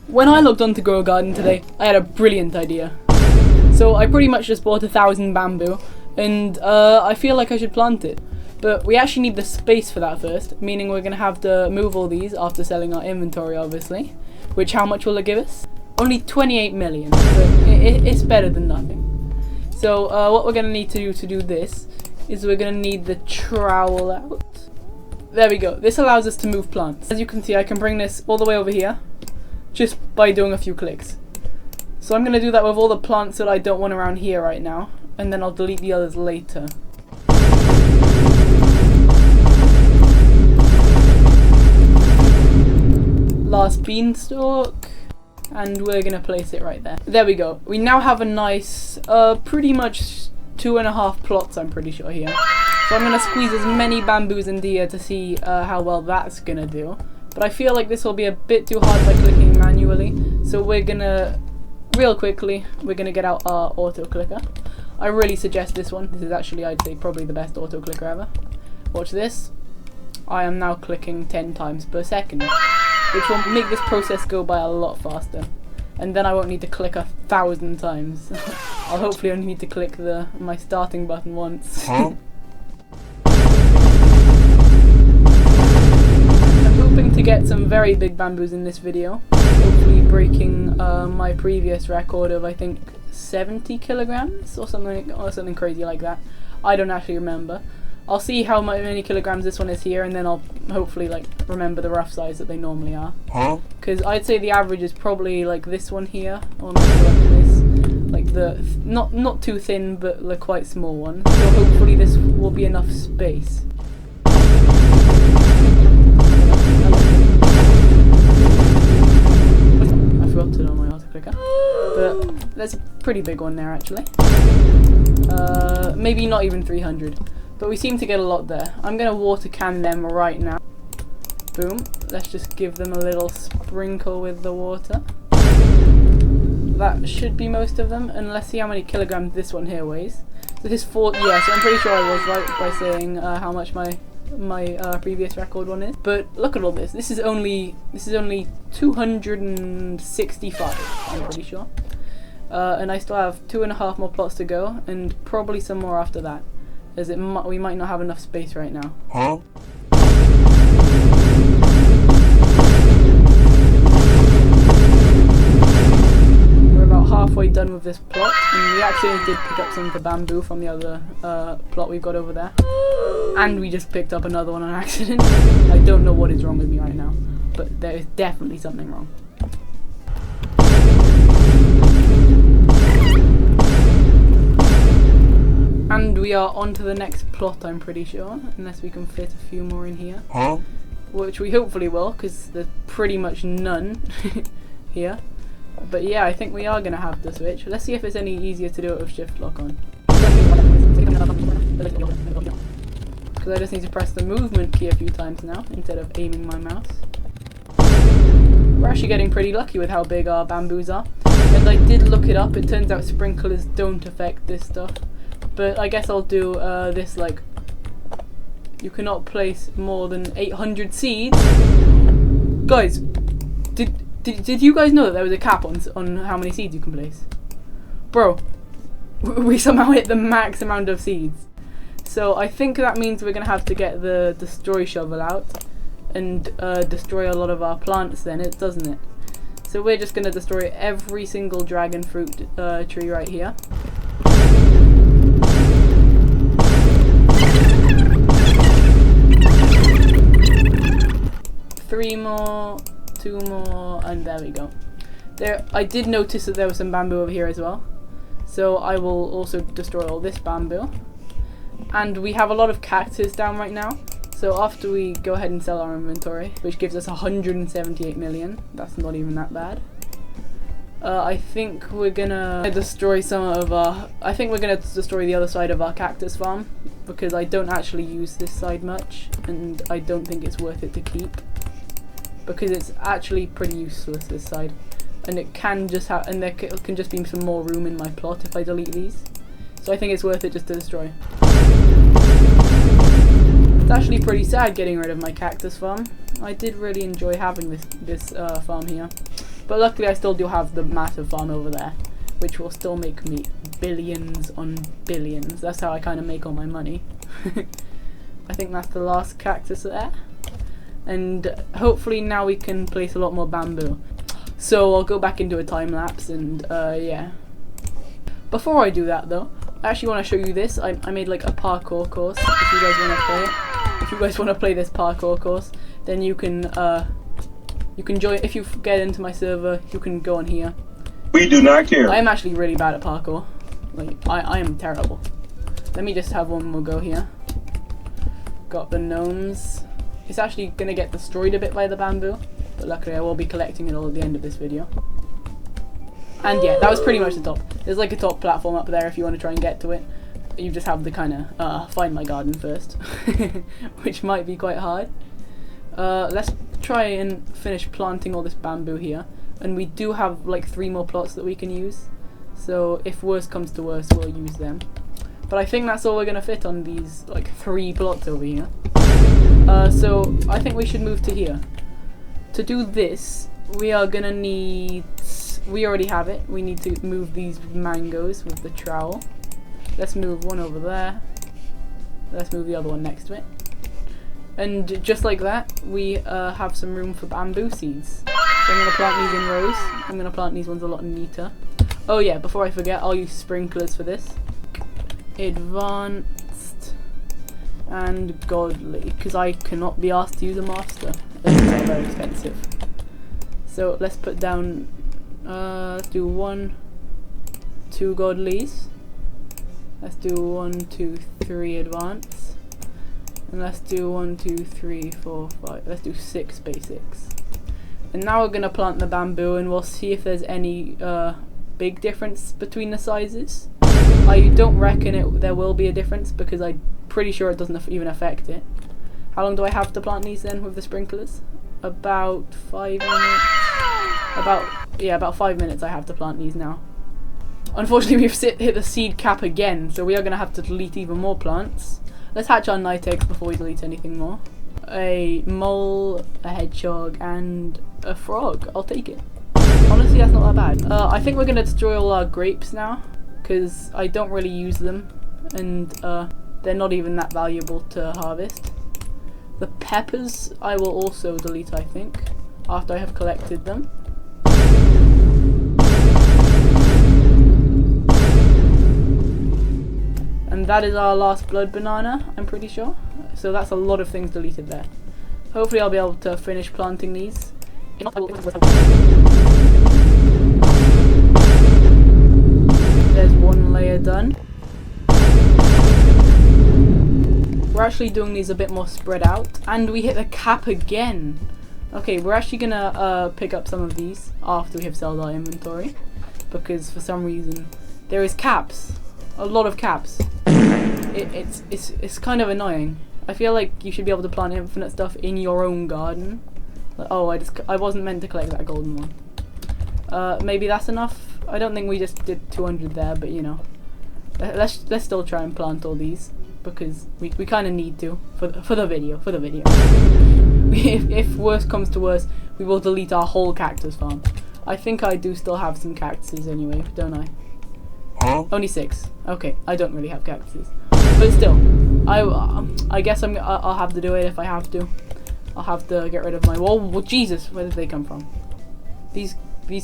When I logged on to Grow a Garden today, I had a brilliant idea. So I pretty much just bought 1,000 bamboo, and I feel like I should plant it. But we actually need the space for that first, meaning we're going to have to move all these after selling our inventory, obviously. Which, how much will it give us? Only 28 million, but it's better than nothing. So what we're going to need to do this is we're going to need the trowel out. There we go. This allows us to move plants. As you can see, I can bring this all the way over here just by doing a few clicks. So I'm going to do that with all the plants that I don't want around here right now, and then I'll delete the others later. Last beanstalk, and we're going to place it right there. There we go. We now have a nice, pretty much 2.5 plots, I'm pretty sure, here. So I'm going to squeeze as many bamboos into here to see how well that's going to do. But I feel like this will be a bit too hard by clicking manually. So we're going to, real quickly, we're going to get out our auto clicker. I really suggest this one. This is actually, I'd say, probably the best auto clicker ever. Watch this. I am now clicking 10 times per second, which will make this process go by a lot faster. And then I won't need to click 1,000 times. I'll hopefully only need to click my starting button once. Huh? To get some very big bamboos in this video, hopefully breaking my previous record of I think 70 kilograms or something crazy like that. I don't actually remember. I'll see how many kilograms this one is here, and then I'll hopefully like remember the rough size that they normally are. Huh? Because I'd say the average is probably like this one here, or maybe like this, like the not too thin but the quite small one. So hopefully this will be enough space. On my auto clicker, but there's a pretty big one there actually. Maybe not even 300, but we seem to get a lot there. I'm gonna water can them right now. Boom. Let's just give them a little sprinkle with the water. That should be most of them, and let's see how many kilograms this one here weighs. So this is 40. Yeah, so I'm pretty sure I was right by saying how much my previous record one is. But look at all this. This is only 265, I'm pretty sure. And I still have 2.5 more plots to go, and probably some more after that, as we might not have enough space right now. Huh? We're about halfway done with this plot, and we actually did pick up some of the bamboo from the other plot we've got over there. And we just picked up another one on accident. I don't know what is wrong with me right now, but there is definitely something wrong. And we are on to the next plot, I'm pretty sure, unless we can fit a few more in here. Huh? Which we hopefully will, because there's pretty much none here. But yeah, I think we are going to have to switch. Let's see if it's any easier to do it with shift lock on. Because I just need to press the movement key a few times now, instead of aiming my mouse. We're actually getting pretty lucky with how big our bamboos are. And I did look it up, it turns out sprinklers don't affect this stuff. But I guess I'll do this like, you cannot place more than 800 seeds. Guys, did you guys know that there was a cap on how many seeds you can place? Bro, we somehow hit the max amount of seeds. So I think that means we're going to have to get the destroy shovel out and destroy a lot of our plants then, doesn't it? So we're just going to destroy every single dragon fruit tree right here. Three more, 2 more, and there we go. I did notice that there was some bamboo over here as well. So I will also destroy all this bamboo. And we have a lot of cactus down right now. So after we go ahead and sell our inventory, which gives us 178 million, that's not even that bad. I think we're gonna destroy destroy the other side of our cactus farm, because I don't actually use this side much, and I don't think it's worth it to keep, because it's actually pretty useless, this side, and it can just there can just be some more room in my plot if I delete these. So I think it's worth it just to destroy. It's actually pretty sad getting rid of my cactus farm. I did really enjoy having this farm here. But luckily I still do have the massive farm over there, which will still make me billions on billions. That's how I kind of make all my money. I think that's the last cactus there. And hopefully now we can place a lot more bamboo. So I'll go back into a time lapse and yeah. Before I do that though, I actually want to show you this. I made like a parkour course if you guys want to play it. If you guys want to play this parkour course, then you can join. If you get into my server, you can go on here. We do not care. I am actually really bad at parkour. Like, I am terrible. Let me just have one more go here. Got the gnomes. It's actually going to get destroyed a bit by the bamboo, but luckily I will be collecting it all at the end of this video. And yeah, that was pretty much the top. There's like a top platform up there if you want to try and get to it. You just have to kind of find my garden first, which might be quite hard. Let's try and finish planting all this bamboo here. And we do have like 3 more plots that we can use. So if worse comes to worse, we'll use them. But I think that's all we're going to fit on these like 3 plots over here. So I think we should move to here. To do this, we are going to need... We already have it. We need to move these mangoes with the trowel. Let's move one over there. Let's move the other one next to it. And just like that, we have some room for bamboo seeds. So I'm going to plant these in rows. I'm going to plant these ones a lot neater. Oh yeah, before I forget, I'll use sprinklers for this. Advanced and godly, because I cannot be asked to use a master. They're very expensive. So let's put down, let's do 1, 2 godlies. Let's do 1, 2, 3 advanced. And let's do 1, 2, 3, 4, 5. Let's do 6 basics. And now we're going to plant the bamboo and we'll see if there's any big difference between the sizes. I don't reckon there will be a difference because I'm pretty sure it doesn't even affect it. How long do I have to plant these then with the sprinklers? About 5 minutes. About 5 minutes I have to plant these now. Unfortunately we've hit the seed cap again, so we are going to have to delete even more plants. Let's hatch our night eggs before we delete anything more. A mole, a hedgehog, and a frog. I'll take it. Honestly, that's not that bad. I think we're going to destroy all our grapes now, because I don't really use them, and they're not even that valuable to harvest. The peppers I will also delete, I think, after I have collected them. And that is our last blood banana, I'm pretty sure. So that's a lot of things deleted there. Hopefully I'll be able to finish planting these. If not, there's 1 layer done. We're actually doing these a bit more spread out. And we hit the cap again. Okay, we're actually gonna pick up some of these after we have sold our inventory. Because for some reason, there is caps. A lot of caps. It's kind of annoying. I feel like you should be able to plant infinite stuff in your own garden. Like, oh, I wasn't meant to collect that golden one. Maybe that's enough. I don't think we just did 200 there, but you know, let's still try and plant all these because we kind of need to for the video. If worse comes to worse, we will delete our whole cactus farm. I think I do still have some cactuses anyway, don't I? Huh? Only 6. Okay, I don't really have cactuses, but still, I guess I'll have to do it if I have to. I'll have to get rid of my wall. Well, Jesus, where did they come from? These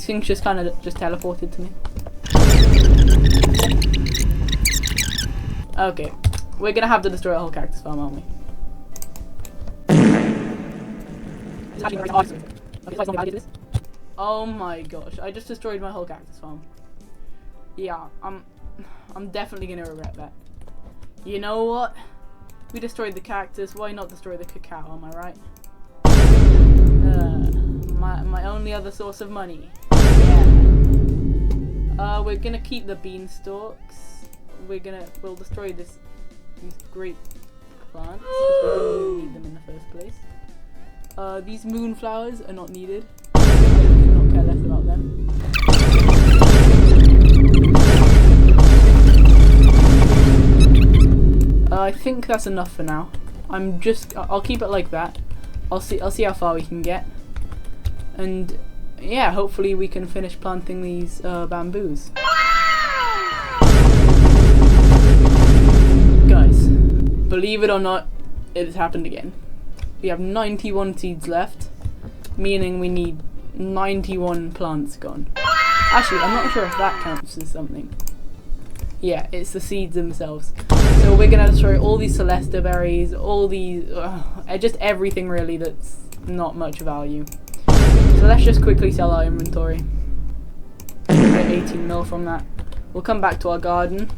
things just kind of just teleported to me. Okay, we're gonna have to destroy a whole cactus farm, aren't we? Oh my gosh, I just destroyed my whole cactus farm. Yeah, I'm definitely gonna regret that. You know what? We destroyed the cactus, why not destroy the cacao, am I right? My only other source of money. Yeah. We're gonna keep the beanstalks. We'll destroy these great plants because we don't really need them in the first place. These moonflowers are not needed. I could not care less about them. I think that's enough for now. I'll keep it like that. I'll see how far we can get. And yeah, hopefully we can finish planting these bamboos. Guys, believe it or not, it has happened again. We have 91 seeds left, meaning we need 91 plants gone. Actually, I'm not sure if that counts as something. Yeah, it's the seeds themselves. So we're gonna destroy all these Celesta berries, all these, just everything really that's not much value. So let's just quickly sell our inventory. Get 18 mil from that. We'll come back to our garden.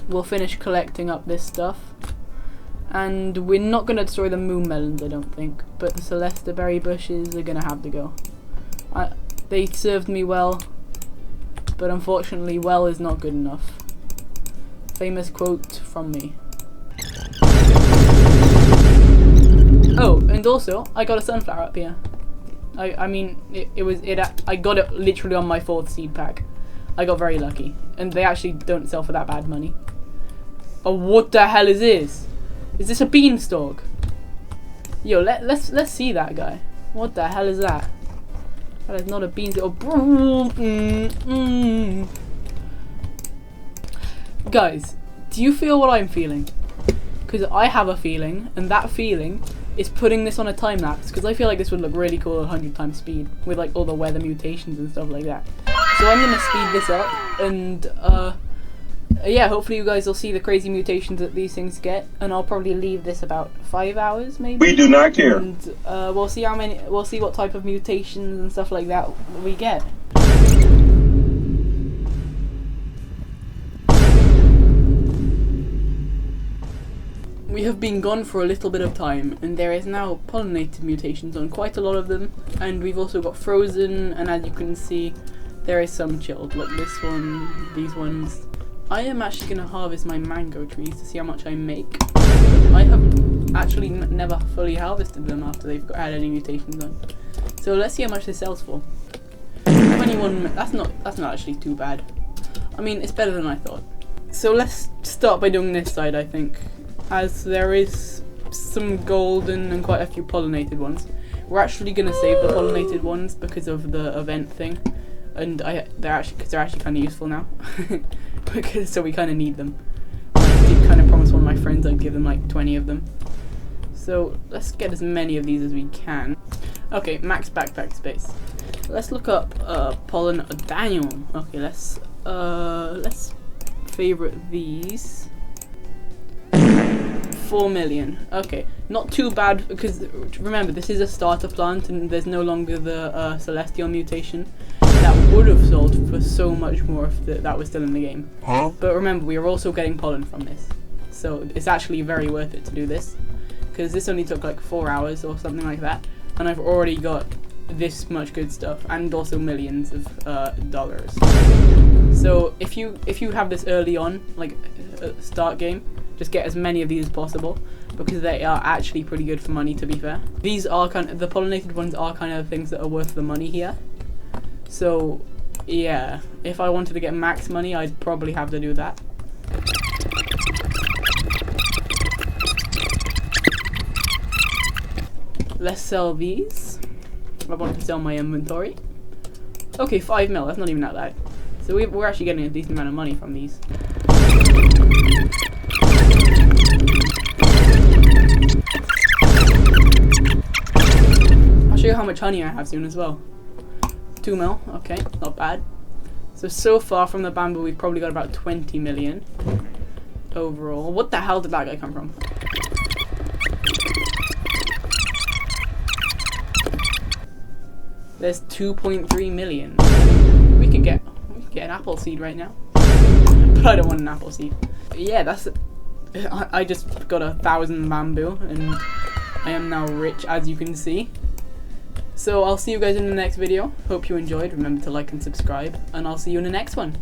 We'll finish collecting up this stuff. And we're not gonna destroy the moon melons, I don't think. But the Celesta berry bushes are gonna have to go. They served me well, but unfortunately well is not good enough. Famous quote from me. Oh, and also, I got a sunflower up here. I mean, I got it literally on my 4th seed pack. I got very lucky. And they actually don't sell for that bad money. Oh, what the hell is this? Is this a beanstalk? Yo, let's see that guy. What the hell is that? That is not a beanstalk. Guys, do you feel what I'm feeling? Because I have a feeling, and that feeling is putting this on a time lapse, because I feel like this would look really cool at 100 times speed with like all the weather mutations and stuff like that. So I'm gonna speed this up, and yeah, hopefully you guys will see the crazy mutations that these things get, and I'll probably leave this about 5 hours maybe. We do not care. And we'll see what type of mutations and stuff like that we get. We have been gone for a little bit of time, and there is now pollinated mutations on quite a lot of them, and we've also got frozen, and as you can see, there is some chilled, like this one, these ones. I am actually going to harvest my mango trees to see how much I make. I have actually never fully harvested them after they've had any mutations on. So let's see how much this sells for. 21, that's not actually too bad. I mean, it's better than I thought. So let's start by doing this side, I think. As there is some golden and quite a few pollinated ones. We're actually going to save the pollinated ones because of the event thing. And they're actually kind of useful now. So we kind of need them. I did kind of promise one of my friends I'd give them like 20 of them. So let's get as many of these as we can. Okay, max backpack space. Let's look up pollen Daniel. Okay, let's favorite these. 4 million. Okay, not too bad, because remember this is a starter plant and there's no longer the celestial mutation that would have sold for so much more if that was still in the game. But remember, we are also getting pollen from this, so it's actually very worth it to do this, because this only took like 4 hours or something like that, and I've already got this much good stuff and also millions of dollars. So if you have this early on, like start game, just get as many of these as possible, because they are actually pretty good for money, to be fair. These are the pollinated ones are kind of things that are worth the money here. So yeah, if I wanted to get max money, I'd probably have to do that. Let's sell these. I want to sell my inventory. Okay, 5 mil, that's not even that bad. So we're actually getting a decent amount of money from these. I'll show you how much honey I have soon as well. 2 mil, okay, not bad. So far from the bamboo, we've probably got about 20 million overall. What the hell did that guy come from? There's 2.3 million. We could get an apple seed right now. But I don't want an apple seed. But yeah, that's it. I just got 1,000 bamboo and I am now rich, as you can see. So I'll see you guys in the next video. Hope you enjoyed. Remember to like and subscribe, and I'll see you in the next one.